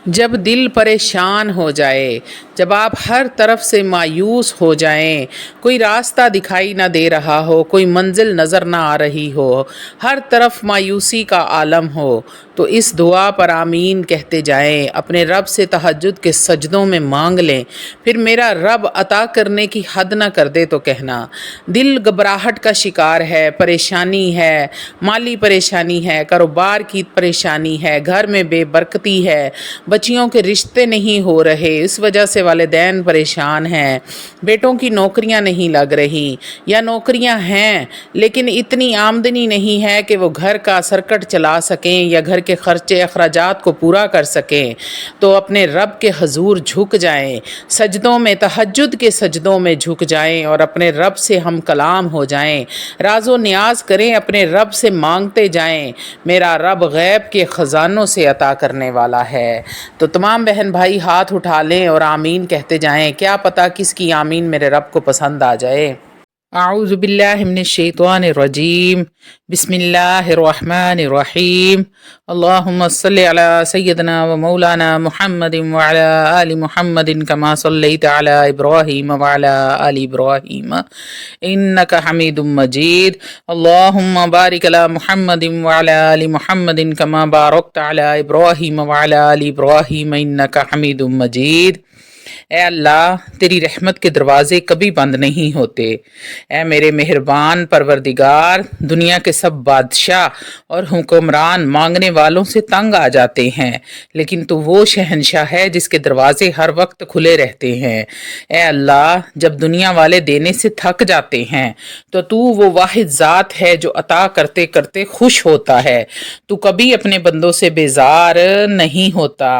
جب دل پریشان ہو جائے، جب آپ ہر طرف سے مایوس ہو جائیں، کوئی راستہ دکھائی نہ دے رہا ہو، کوئی منزل نظر نہ آ رہی ہو، ہر طرف مایوسی کا عالم ہو، تو اس دعا پر آمین کہتے جائیں، اپنے رب سے تہجد کے سجدوں میں مانگ لیں، پھر میرا رب عطا کرنے کی حد نہ کر دے تو کہنا۔ دل گھبراہٹ کا شکار ہے، پریشانی ہے، مالی پریشانی ہے، کاروبار کی پریشانی ہے، گھر میں بے برکتی ہے، بچیوں کے رشتے نہیں ہو رہے، اس وجہ سے والدین پریشان ہیں، بیٹوں کی نوکریاں نہیں لگ رہی، یا نوکریاں ہیں لیکن اتنی آمدنی نہیں ہے کہ وہ گھر کا سرکٹ چلا سکیں یا گھر کے خرچے اخراجات کو پورا کر سکیں، تو اپنے رب کے حضور جھک جائیں، سجدوں میں، تہجد کے سجدوں میں جھک جائیں اور اپنے رب سے ہم کلام ہو جائیں، راز و نیاز کریں، اپنے رب سے مانگتے جائیں۔ میرا رب غیب کے خزانوں سے عطا کرنے والا ہے۔ تو تمام بہن بھائی ہاتھ اٹھا لیں اور آمین کہتے جائیں، کیا پتہ کس کی آمین میرے رب کو پسند آ جائے۔ اعوذ باللہ من الشیطان الرجیم، بسم اللہ الرحمن الرحیم، اللہم صلی علی سیدنا و مولانا محمد وعلی آل محمد کما صلیت علی ابراہیم وعلی آل ابراہیم انک حمید مجید، اللہم بارک علی محمد وعلی آل محمد کما بارکت علی ابراہیم وعلی آل ابراہیم انک حمید مجید۔ اے اللہ، تیری رحمت کے دروازے کبھی بند نہیں ہوتے۔ اے میرے مہربان پروردگار، دنیا کے سب بادشاہ اور حکمران مانگنے والوں سے تنگ آ جاتے ہیں، لیکن تو وہ شہنشاہ ہے جس کے دروازے ہر وقت کھلے رہتے ہیں۔ اے اللہ، جب دنیا والے دینے سے تھک جاتے ہیں تو وہ واحد ذات ہے جو عطا کرتے کرتے خوش ہوتا ہے۔ تو کبھی اپنے بندوں سے بیزار نہیں ہوتا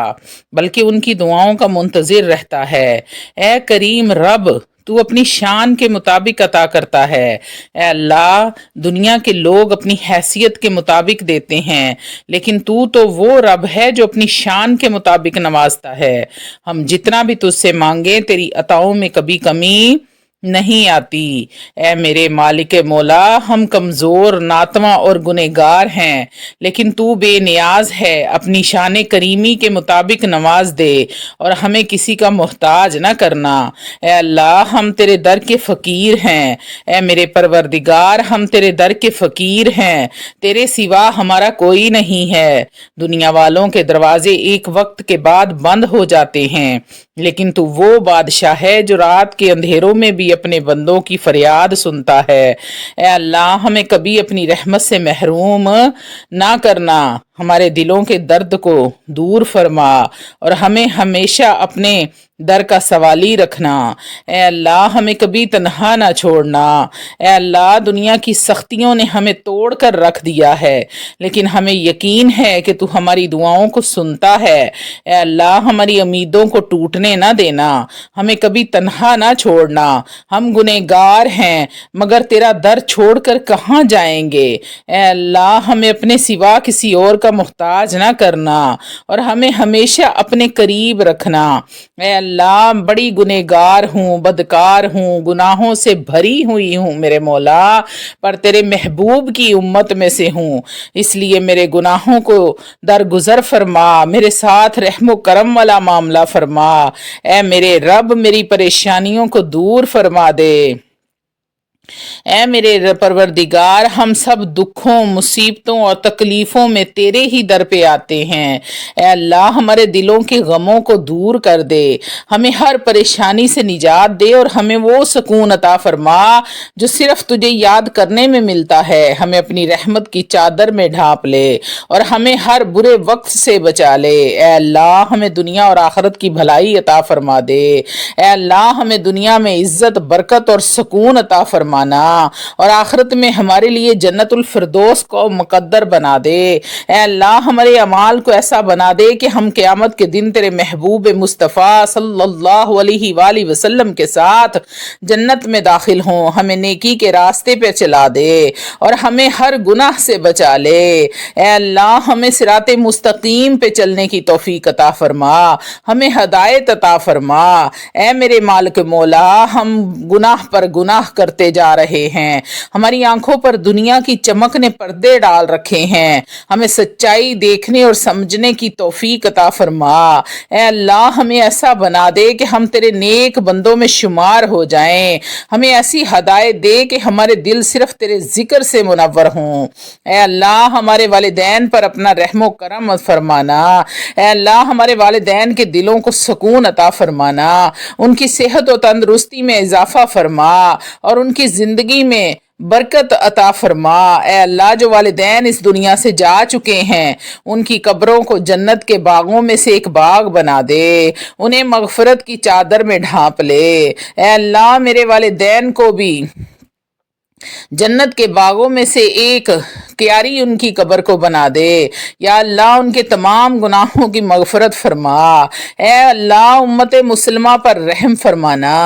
بلکہ ان کی دعاؤں کا منتظر رہتا ہے۔ اے کریم رب، تو اپنی شان کے مطابق عطا کرتا ہے۔ اے اللہ، دنیا کے لوگ اپنی حیثیت کے مطابق دیتے ہیں، لیکن تو وہ رب ہے جو اپنی شان کے مطابق نوازتا ہے۔ ہم جتنا بھی تجھ سے مانگیں، تیری عطاؤں میں کبھی کمی نہیں آتی۔ اے میرے مالک مولا، ہم کمزور، ناتواں اور گنہگار ہیں، لیکن تو بے نیاز ہے، اپنی شان کریمی کے مطابق نواز دے اور ہمیں کسی کا محتاج نہ کرنا۔ اے اللہ، ہم تیرے در کے فقیر ہیں۔ اے میرے پروردگار، ہم تیرے در کے فقیر ہیں، تیرے سوا ہمارا کوئی نہیں ہے۔ دنیا والوں کے دروازے ایک وقت کے بعد بند ہو جاتے ہیں، لیکن تو وہ بادشاہ ہے جو رات کے اندھیروں میں بھی اپنے بندوں کی فریاد سنتا ہے۔ اے اللہ، ہمیں کبھی اپنی رحمت سے محروم نہ کرنا، ہمارے دلوں کے درد کو دور فرما اور ہمیں ہمیشہ اپنے در کا سوالی رکھنا۔ اے اللہ، ہمیں کبھی تنہا نہ چھوڑنا۔ اے اللہ، دنیا کی سختیوں نے ہمیں توڑ کر رکھ دیا ہے، لیکن ہمیں یقین ہے کہ تو ہماری دعاؤں کو سنتا ہے۔ اے اللہ، ہماری امیدوں کو ٹوٹنے نہ دینا، ہمیں کبھی تنہا نہ چھوڑنا۔ ہم گنہگار ہیں مگر تیرا در چھوڑ کر کہاں جائیں گے۔ اے اللہ، ہمیں اپنے سوا کسی اور کا محتاج نہ کرنا اور ہمیں ہمیشہ اپنے قریب رکھنا۔ اے اللہ، بڑی گنہگار ہوں، بدکار ہوں، گناہوں سے بھری ہوئی ہوں میرے مولا، پر تیرے محبوب کی امت میں سے ہوں، اس لیے میرے گناہوں کو درگزر فرما، میرے ساتھ رحم و کرم والا معاملہ فرما۔ اے میرے رب، میری پریشانیوں کو دور فرما دے۔ اے میرے پروردگار، ہم سب دکھوں، مصیبتوں اور تکلیفوں میں تیرے ہی در پہ آتے ہیں۔ اے اللہ، ہمارے دلوں کے غموں کو دور کر دے، ہمیں ہر پریشانی سے نجات دے اور ہمیں وہ سکون عطا فرما جو صرف تجھے یاد کرنے میں ملتا ہے۔ ہمیں اپنی رحمت کی چادر میں ڈھانپ لے اور ہمیں ہر برے وقت سے بچا لے۔ اے اللہ، ہمیں دنیا اور آخرت کی بھلائی عطا فرما دے۔ اے اللہ، ہمیں دنیا میں عزت، برکت اور سکون عطا فرمانا اور آخرت میں ہمارے لیے جنت الفردوس کو مقدر بنا دے۔ اے اللہ، ہمارے اعمال کو ایسا بنا دے کہ ہم قیامت کے دن تیرے محبوب مصطفیٰ صلی اللہ علیہ وآلہ وسلم کے ساتھ جنت میں داخل ہوں۔ ہمیں نیکی کے راستے پہ چلا دے اور ہمیں ہر گناہ سے بچا لے۔ اے اللہ، ہمیں صراط مستقیم پہ چلنے کی توفیق عطا فرما، ہمیں ہدایت عطا فرما۔ اے میرے مالک مولا، ہم گناہ پر گناہ کرتے جا رہے ہیں، ہماری آنکھوں پر دنیا کی چمک نے پردے ڈال رکھے ہیں، ہمیں سچائی دیکھنے اور سمجھنے کی توفیق عطا فرما۔ اے اللہ ہمیں ایسا بنا دے کہ ہم تیرے نیک بندوں میں شمار ہو جائیں، ہمیں ایسی ہدایت دے کہ ہمارے دل صرف تیرے ذکر سے منور ہوں۔ اے اللہ ہمارے والدین پر اپنا رحم و کرم فرمانا، اے اللہ ہمارے والدین کے دلوں کو سکون عطا فرمانا، ان کی صحت و تندرستی میں اضافہ فرما اور ان کی زندگی میں برکت عطا فرما۔ اے اللہ جو والدین اس دنیا سے جا چکے ہیں ان کی قبروں کو جنت کے باغوں میں سے ایک باغ بنا دے، انہیں مغفرت کی چادر میں ڈھانپ لے۔ اے اللہ میرے والدین کو بھی جنت کے باغوں میں سے ایک کیاری ان کی قبر کو بنا دے۔ یا اللہ ان کے تمام گناہوں کی مغفرت فرما۔ اے اللہ امت مسلمہ پر رحم فرمانا۔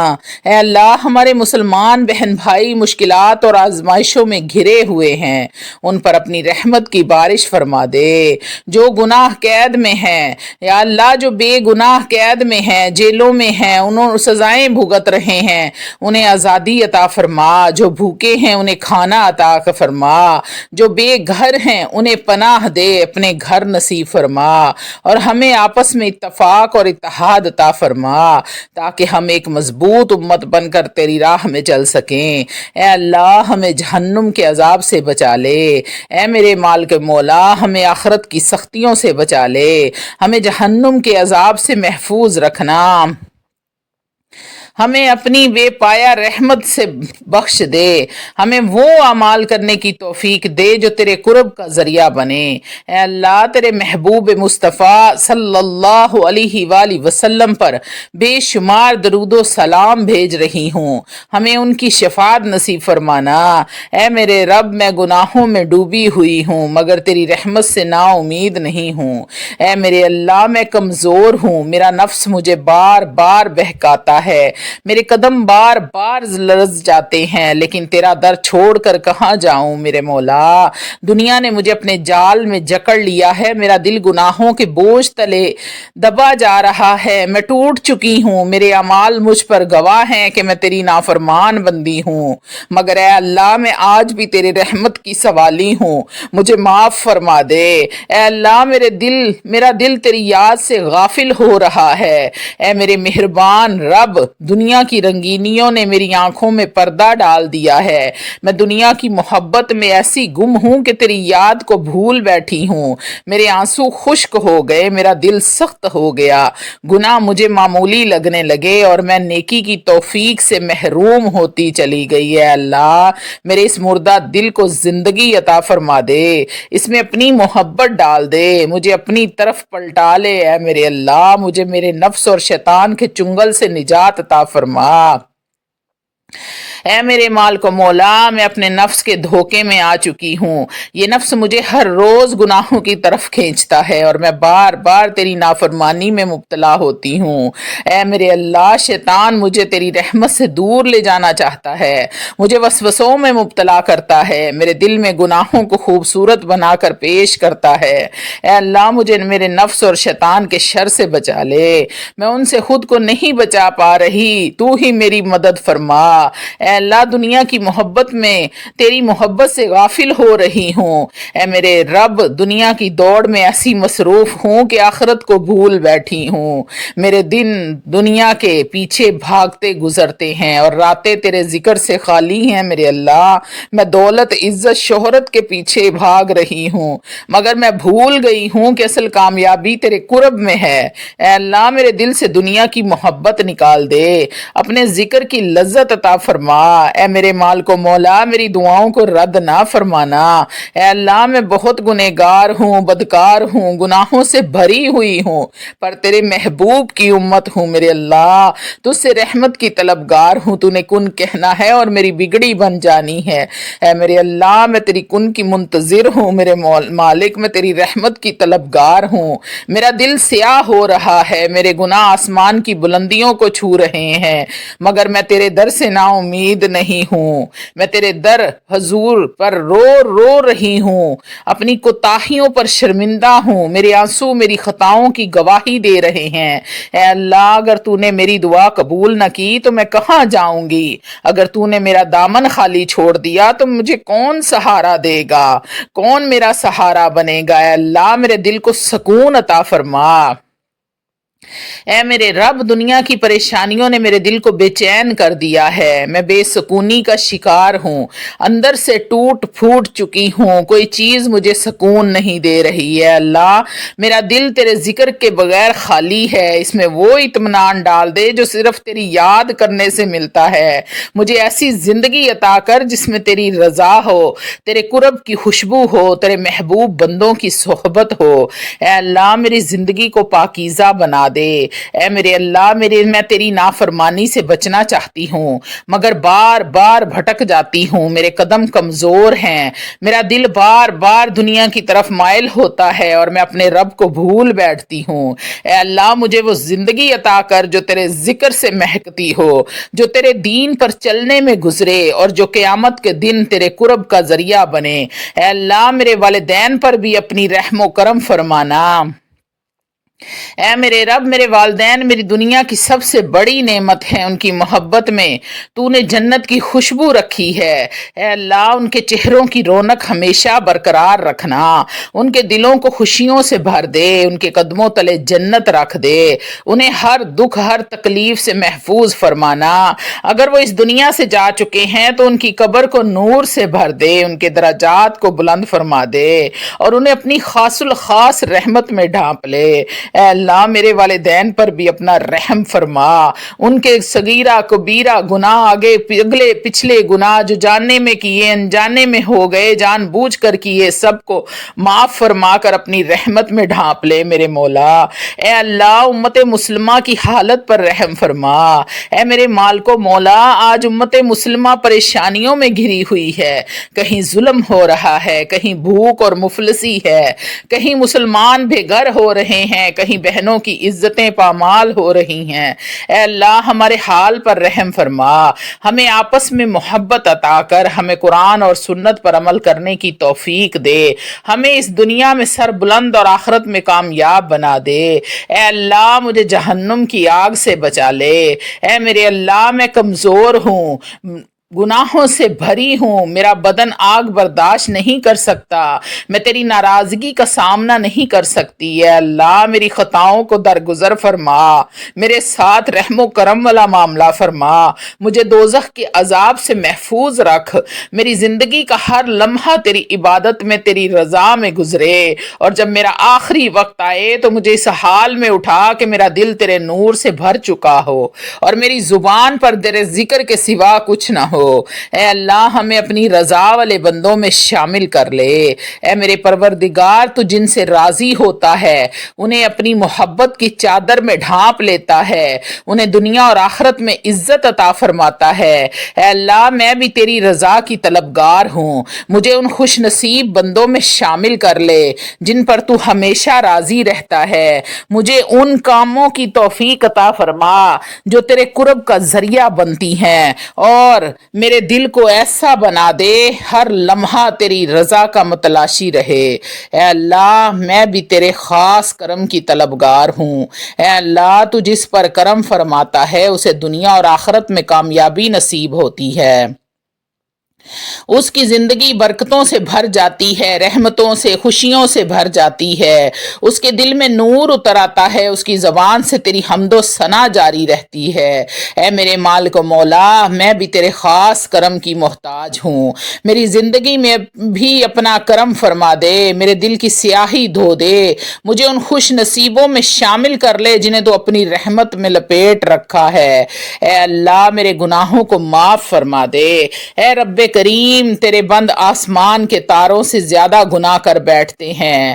اے اللہ ہمارے مسلمان بہن بھائی مشکلات اور آزمائشوں میں گھرے ہوئے ہیں، ان پر اپنی رحمت کی بارش فرما دے۔ جو گناہ قید میں ہیں یا اللہ جو بے گناہ قید میں ہیں، جیلوں میں ہیں، انہوں سزائیں بھگت رہے ہیں، انہیں آزادی عطا فرما۔ جو بھوکے ہیں انہیں کھانا عطا فرما، جو بے گھر ہیں انہیں پناہ دے، اپنے گھر نصیب فرما، اور ہمیں آپس میں اتفاق اور اتحاد عطا فرما تاکہ ہم ایک مضبوط امت بن کر تیری راہ میں چل سکیں۔ اے اللہ ہمیں جہنم کے عذاب سے بچا لے۔ اے میرے مالک مولا ہمیں آخرت کی سختیوں سے بچا لے، ہمیں جہنم کے عذاب سے محفوظ رکھنا، ہمیں اپنی بے پایا رحمت سے بخش دے، ہمیں وہ اعمال کرنے کی توفیق دے جو تیرے قرب کا ذریعہ بنے۔ اے اللہ تیرے محبوب مصطفیٰ صلی اللہ علیہ وآلہ وسلم پر بے شمار درود و سلام بھیج رہی ہوں، ہمیں ان کی شفاعت نصیب فرمانا۔ اے میرے رب میں گناہوں میں ڈوبی ہوئی ہوں مگر تیری رحمت سے نا امید نہیں ہوں۔ اے میرے اللہ میں کمزور ہوں، میرا نفس مجھے بار بار بہکاتا ہے، میرے قدم بار بار لرز جاتے ہیں، لیکن تیرا در چھوڑ کر کہاں جاؤں میرے مولا۔ دنیا نے مجھے اپنے جال میں جکڑ لیا ہے، میرا دل گناہوں کے بوجھ تلے دبا جا رہا ہے، میں ٹوٹ چکی ہوں، میرے اعمال مجھ پر گواہ ہیں کہ میں تیری نافرمان بندی ہوں، مگر اے اللہ میں آج بھی تیرے رحمت کی سوالی ہوں، مجھے معاف فرما دے۔ اے اللہ میرا دل تیری یاد سے غافل ہو رہا ہے۔ اے میرے مہربان رب دنیا کی رنگینیوں نے میری آنکھوں میں پردہ ڈال دیا ہے، میں دنیا کی محبت میں ایسی گم ہوں کہ تیری یاد کو بھول بیٹھی ہوں، میرے آنسو خشک ہو گئے، میرا دل سخت ہو گیا، گناہ مجھے معمولی لگنے لگے اور میں نیکی کی توفیق سے محروم ہوتی چلی گئی۔ اے اللہ میرے اس مردہ دل کو زندگی عطا فرما دے، اس میں اپنی محبت ڈال دے، مجھے اپنی طرف پلٹا لے۔ اے میرے اللہ مجھے میرے نفس اور شیطان کے چنگل سے نجات عطا فرما۔ اے میرے مالک و مولا میں اپنے نفس کے دھوکے میں آ چکی ہوں، یہ نفس مجھے ہر روز گناہوں کی طرف کھینچتا ہے اور میں بار بار تیری نافرمانی میں مبتلا ہوتی ہوں۔ اے میرے اللہ شیطان مجھے تیری رحمت سے دور لے جانا چاہتا ہے، مجھے وسوسوں میں مبتلا کرتا ہے، میرے دل میں گناہوں کو خوبصورت بنا کر پیش کرتا ہے۔ اے اللہ مجھے میرے نفس اور شیطان کے شر سے بچا لے، میں ان سے خود کو نہیں بچا پا رہی، تو ہی میری مدد فرما۔ اے اللہ دنیا کی محبت میں تیری محبت سے غافل ہو رہی ہوں، اے میرے رب دنیا کی دوڑ میں ایسی مصروف ہوں کہ آخرت کو بھول بیٹھی ہوں، میرے دن دنیا کے پیچھے بھاگتے گزرتے ہیں اور راتیں تیرے ذکر سے خالی ہیں۔ میرے اللہ میں دولت عزت شہرت کے پیچھے بھاگ رہی ہوں مگر میں بھول گئی ہوں کہ اصل کامیابی تیرے قرب میں ہے۔ اے اللہ میرے دل سے دنیا کی محبت نکال دے، اپنے ذکر کی لذت عطا فرما۔ اے میرے مالک و مولا میری دعاؤں کو رد نہ فرمانا۔ اے اللہ میں بہت گنہگار ہوں، بدکار ہوں، گناہوں سے بھری ہوئی ہوں، پر تیرے محبوب کی امت ہوں۔ میرے اللہ تجھ سے رحمت کی طلبگار ہوں، تو نے کن کہنا ہے اور میری بگڑی بن جانی ہے۔ اے میرے اللہ میں تیری کن کی منتظر ہوں، میرے مالک میں تیری رحمت کی طلبگار ہوں۔ میرا دل سیاہ ہو رہا ہے، میرے گناہ آسمان کی بلندیوں کو چھو رہے ہیں، مگر میں تیرے در سے نا امید نہیں ہوں، میں تیرے در حضور پر رو رہی ہوں، اپنی کوتاہیوں پر شرمندہ ہوں، میرے آنسو میری خطاؤں کی گواہی دے رہے ہیں۔ اے اللہ، اگر تو نے میری دعا قبول نہ کی تو میں کہاں جاؤں گی؟ اگر تو نے میرا دامن خالی چھوڑ دیا تو مجھے کون سہارا دے گا؟ کون میرا سہارا بنے گا؟ اے اللہ، میرے دل کو سکون عطا فرما۔ اے میرے رب، دنیا کی پریشانیوں نے میرے دل کو بے چین کر دیا ہے، میں بے سکونی کا شکار ہوں، اندر سے ٹوٹ پھوٹ چکی ہوں، کوئی چیز مجھے سکون نہیں دے رہی ہے۔ اللہ، میرا دل تیرے ذکر کے بغیر خالی ہے، اس میں وہ اطمینان ڈال دے جو صرف تیری یاد کرنے سے ملتا ہے۔ مجھے ایسی زندگی عطا کر جس میں تیری رضا ہو، تیرے قرب کی خوشبو ہو، تیرے محبوب بندوں کی صحبت ہو۔ اے اللہ، میری زندگی کو پاکیزہ بنا دے۔ اے میرے اللہ، میں تیری نافرمانی سے بچنا چاہتی ہوں، مگر بار بار بھٹک جاتی ہوں، میرے قدم کمزور ہیں، میرا دل بار بار دنیا کی طرف مائل ہوتا ہے اور میں اپنے رب کو بھول بیٹھتی ہوں۔ اے اللہ، مجھے وہ زندگی عطا کر جو تیرے ذکر سے مہکتی ہو، جو تیرے دین پر چلنے میں گزرے اور جو قیامت کے دن تیرے قرب کا ذریعہ بنے۔ اے اللہ، میرے والدین پر بھی اپنی رحم و کرم فرمانا۔ اے میرے رب، میرے والدین میری دنیا کی سب سے بڑی نعمت ہیں، ان کی محبت میں تو نے جنت کی خوشبو رکھی ہے۔ اے اللہ، ان کے چہروں کی رونق ہمیشہ برقرار رکھنا، ان کے دلوں کو خوشیوں سے بھر دے، ان کے قدموں تلے جنت رکھ دے، انہیں ہر دکھ ہر تکلیف سے محفوظ فرمانا۔ اگر وہ اس دنیا سے جا چکے ہیں تو ان کی قبر کو نور سے بھر دے، ان کے درجات کو بلند فرما دے اور انہیں اپنی خاص الخاص رحمت میں ڈھانپ لے۔ اے اللہ، میرے والدین پر بھی اپنا رحم فرما، ان کے صغیرہ کبیرہ گناہ، اگلے پچھلے گناہ جو جاننے میں کیے انجانے میں ہو گئے، جان بوجھ کر کیے، سب کو معاف فرما کر اپنی رحمت میں ڈھانپ لے میرے مولا۔ اے اللہ، امت مسلمہ کی حالت پر رحم فرما۔ اے میرے مالک و مولا، آج امت مسلمہ پریشانیوں میں گھری ہوئی ہے، کہیں ظلم ہو رہا ہے، کہیں بھوک اور مفلسی ہے، کہیں مسلمان بے گھر ہو رہے ہیں، کہیں بہنوں کی عزتیں پامال ہو رہی ہیں۔ اے اللہ، ہمارے حال پر رحم فرما، ہمیں آپس میں محبت عطا کر، ہمیں قرآن اور سنت پر عمل کرنے کی توفیق دے، ہمیں اس دنیا میں سر بلند اور آخرت میں کامیاب بنا دے۔ اے اللہ، مجھے جہنم کی آگ سے بچا لے۔ اے میرے اللہ، میں کمزور ہوں، گناہوں سے بھری ہوں، میرا بدن آگ برداشت نہیں کر سکتا، میں تیری ناراضگی کا سامنا نہیں کر سکتی۔ اے اللہ، میری خطاؤں کو درگزر فرما، میرے ساتھ رحم و کرم والا معاملہ فرما، مجھے دوزخ کے عذاب سے محفوظ رکھ، میری زندگی کا ہر لمحہ تیری عبادت میں تیری رضا میں گزرے، اور جب میرا آخری وقت آئے تو مجھے اس حال میں اٹھا کہ میرا دل تیرے نور سے بھر چکا ہو اور میری زبان پر تیرے ذکر کے سوا کچھ نہ ہو۔ اے اللہ، ہمیں اپنی رضا والے بندوں میں شامل کر لے۔ اے میرے پروردگار، تو جن سے راضی ہوتا ہے انہیں اپنی محبت کی چادر میں ڈھانپ لیتا ہے، انہیں دنیا اور آخرت میں عزت عطا فرماتا ہے۔ اے اللہ، میں بھی تیری رضا کی طلبگار ہوں، مجھے ان خوش نصیب بندوں میں شامل کر لے جن پر تو ہمیشہ راضی رہتا ہے۔ مجھے ان کاموں کی توفیق عطا فرما جو تیرے قرب کا ذریعہ بنتی ہیں، اور میرے دل کو ایسا بنا دے ہر لمحہ تیری رضا کا متلاشی رہے۔ اے اللہ، میں بھی تیرے خاص کرم کی طلبگار ہوں۔ اے اللہ، تو جس پر کرم فرماتا ہے اسے دنیا اور آخرت میں کامیابی نصیب ہوتی ہے، اس کی زندگی برکتوں سے بھر جاتی ہے، رحمتوں سے، خوشیوں سے بھر جاتی ہے، اس کے دل میں نور اتر آتا ہے، اس کی زبان سے تیری حمد و ثنا جاری رہتی ہے۔ اے میرے مالک و مولا، میں بھی تیرے خاص کرم کی محتاج ہوں، میری زندگی میں بھی اپنا کرم فرما دے، میرے دل کی سیاہی دھو دے، مجھے ان خوش نصیبوں میں شامل کر لے جنہیں تو اپنی رحمت میں لپیٹ رکھا ہے۔ اے اللہ، میرے گناہوں کو معاف فرما دے۔ اے رب کریم، تیرے بند آسمان کے تاروں سے زیادہ گناہ کر بیٹھتے ہیں،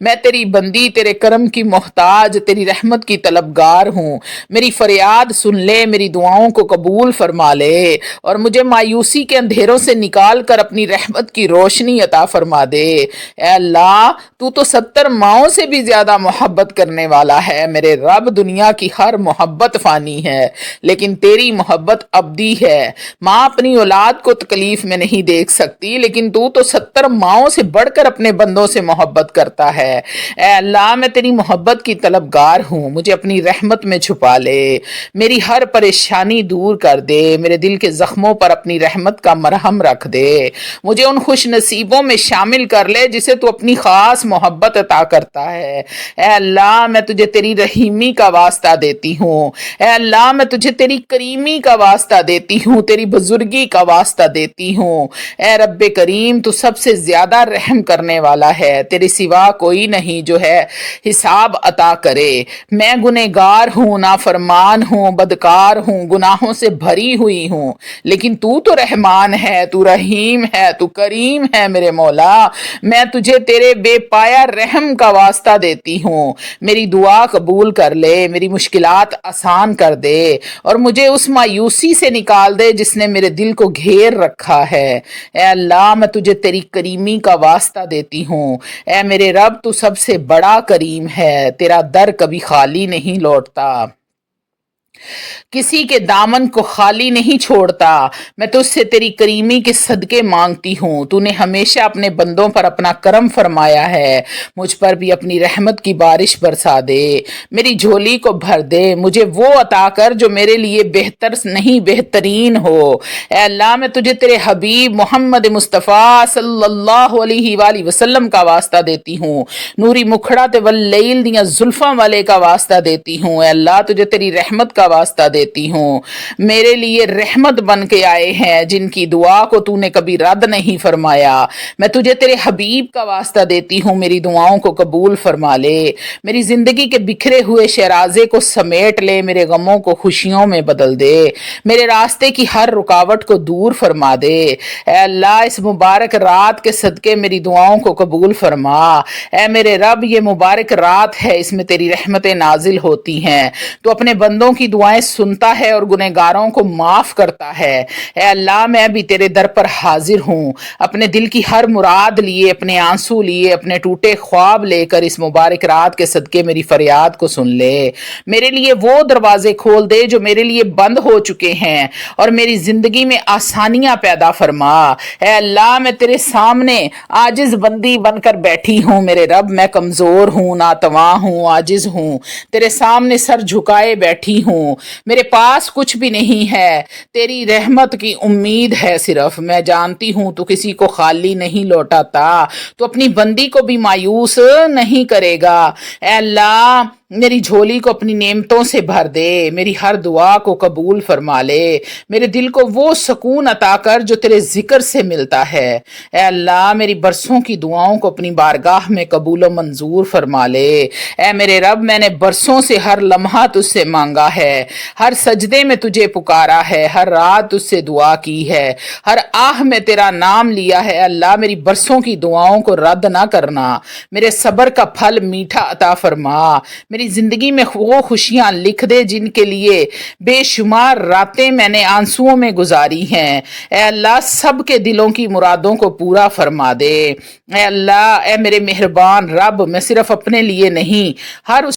میں تیری بندی، تیرے کرم کی محتاج، تیری رحمت کی طلبگار ہوں، میری فریاد سن لے، میری دعاؤں کو قبول فرما لے اور مجھے مایوسی کے اندھیروں سے نکال کر اپنی رحمت کی روشنی عطا فرما دے۔ اے اللہ، تو 70 ماؤں سے بھی زیادہ محبت کرنے والا ہے میرے رب۔ دنیا کی ہر محبت فانی ہے لیکن تیری محبت ابدی ہے۔ ماں اپنی اولاد کو تکلیف میں نہیں دیکھ سکتی لیکن تو 70 ماؤں سے بڑھ کر اپنے بندوں سے محبت کرتا ہے۔ اے اللہ، میں تیری محبت کی طلبگار ہوں، مجھے اپنی رحمت میں چھپا لے، میری ہر پریشانی دور کر دے، میرے دل کے زخموں پر اپنی رحمت کا مرہم رکھ دے، مجھے ان خوش نصیبوں میں شامل کر لے جسے تو اپنی خاص محبت عطا کرتا ہے۔ اے اللہ، میں تجھے تیری رحیمی کا واسطہ دیتی ہوں، اے اللہ میں تجھے تیری کریمی کا واسطہ دیتی ہوں، تیری بزرگی کا واسطہ دیتی ہوں۔ اے رب کریم، تو سب سے زیادہ رحم کرنے والا ہے، تیرے سوا کوئی نہیں جو ہے حساب عطا کرے۔ میں گنہگار ہوں، نافرمان ہوں، بدکار ہوں، گناہوں سے بھری ہوئی ہوں، لیکن تو رحمان ہے، تو رحیم ہے، تو کریم ہے میرے مولا۔ میں تجھے تیرے بے پایا رحم کا واسطہ دیتی ہوں، میری دعا قبول کر لے، میری مشکلات آسان کر دے اور مجھے اس مایوسی سے نکال دے جس نے میرے دل کو گھیر رکھا ہے۔ اے اللہ، میں تجھے تیری کریمی کا واسطہ دیتی ہوں، اے میرے رب تو سب سے بڑا کریم ہے، تیرا در کبھی خالی نہیں لوٹتا، کسی کے دامن کو خالی نہیں چھوڑتا۔ میں تجھ سے تیری کریمی کے صدقے مانگتی ہوں، تو نے ہمیشہ اپنے بندوں پر اپنا کرم فرمایا ہے، مجھ پر بھی اپنی رحمت کی بارش برسا دے، میری جھولی کو بھر دے، مجھے وہ عطا کر جو میرے لیے بہتر نہیں بہترین ہو۔ اے اللہ، میں تجھے تیرے حبیب محمد مصطفیٰ صلی اللہ علیہ وآلہ وسلم کا واسطہ دیتی ہوں، نوری مکھڑا تے واللیل دیاں زلفاں والے کا واسطہ دیتی ہوں۔ اے اللہ، تجھے تیری رحمت کا واسطہ دیتی ہوں، میرے لیے رحمت بن کے آئے ہیں جن کی دعا کو تو نے کبھی رد نہیں فرمایا۔ میں تجھے تیرے حبیب کا واسطہ دیتی ہوں، میری دعاؤں کو قبول فرما لے، میری زندگی کے بکھرے ہوئے شیرازے کو سمیٹ لے، میرے غموں کو خوشیوں میں بدل دے، میرے راستے کی ہر رکاوٹ کو دور فرما دے۔ اے اللہ، اس مبارک رات کے صدقے میری دعاؤں کو قبول فرما۔ اے میرے رب، یہ مبارک رات ہے، اس میں تیری رحمتیں نازل ہوتی ہیں، تو اپنے بندوں کی دعائیں سنتا ہے اور گنہگاروں کو معاف کرتا ہے۔ اے اللہ، میں بھی تیرے در پر حاضر ہوں، اپنے دل کی ہر مراد لیے، اپنے آنسو لیے، اپنے ٹوٹے خواب لے کر اس مبارک رات کے صدقے میری فریاد کو سن لے، میرے لیے وہ دروازے کھول دے جو میرے لیے بند ہو چکے ہیں اور میری زندگی میں آسانیاں پیدا فرما۔ اے اللہ، میں تیرے سامنے عاجز بندی بن کر بیٹھی ہوں، میرے رب میں کمزور ہوں، ناتواں ہوں، عاجز ہوں، تیرے سامنے سر جھکائے بیٹھی ہوں، میرے پاس کچھ بھی نہیں ہے، تیری رحمت کی امید ہے صرف۔ میں جانتی ہوں تو کسی کو خالی نہیں لوٹاتا، تو اپنی بندی کو بھی مایوس نہیں کرے گا۔ اے اللہ، میری جھولی کو اپنی نعمتوں سے بھر دے، میری ہر دعا کو قبول فرما لے، میرے دل کو وہ سکون عطا کر جو تیرے ذکر سے ملتا ہے۔ اے اللہ، میری برسوں کی دعاؤں کو اپنی بارگاہ میں قبول و منظور فرما لے۔ اے میرے رب، میں نے برسوں سے ہر لمحہ تجھ سے مانگا ہے، ہر سجدے میں تجھے پکارا ہے، ہر رات تجھ سے دعا کی ہے، ہر آہ میں تیرا نام لیا ہے۔ اللہ، میری برسوں کی دعاؤں کو رد نہ کرنا، میرے صبر کا پھل میٹھا عطا فرما، میری زندگی میں وہ خوشیاں لکھ دے جن کے لیے بے شمار راتیں میں نے آنسوؤں میں گزاری ہیں۔ اے اللہ، سب کے دلوں کی مرادوں کو پورا فرما دے۔ اے اللہ، اے میرے مہربان رب، میں صرف اپنے لیے نہیں، ہر اس